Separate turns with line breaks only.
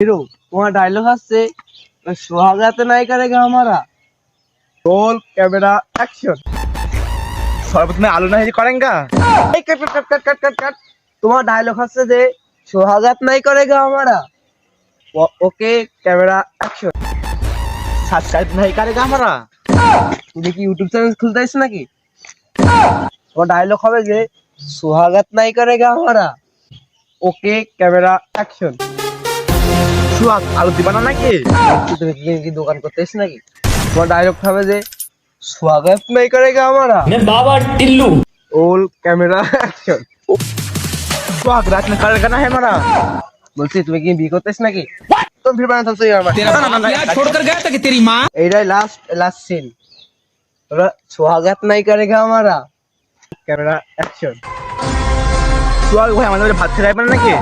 Hero तुम्हारा dialogue हंससे सुहागत नहीं करेगा हमारा।
Roll camera action. शरबत में आलू नहीं करेंगे।
Cut cut cut cut cut cut तुम्हारा डायलॉग हंससे दे सुहागत नहीं करेगा हमारा। Okay camera action.
सब्सक्राइब नहीं करेगा हमारा।
तुझे की यूट्यूब चैनल खुलता है ना कि और डायलॉग হবে যে सुहागत नहीं करेगा हमारा। Okay camera action.
सुहाग आलू दिबाना ना कि
তুমি কি দোকান করতে এসেছ নাকি? তোমার ডায়লগ হবে যে स्वागत नहीं करेगा हमारा।
मैं बाबा टिल्लू।
ओल कैमरा एक्शन।
सुहाग रात में करेगा ना है हमारा।
বলছি তুমি কি বিয়ে করতেছ নাকি? তুমি ফির বানাতে চাই আমার।
तेरा बाप यहाँ छोड़कर गया था कि तेरी माँ।
এইটাই লাস্ট সিন। তোরা स्वागत नहीं करेगा हमारा। Camera action.
सुहाग भाई हमारे भात खिलाए ना कि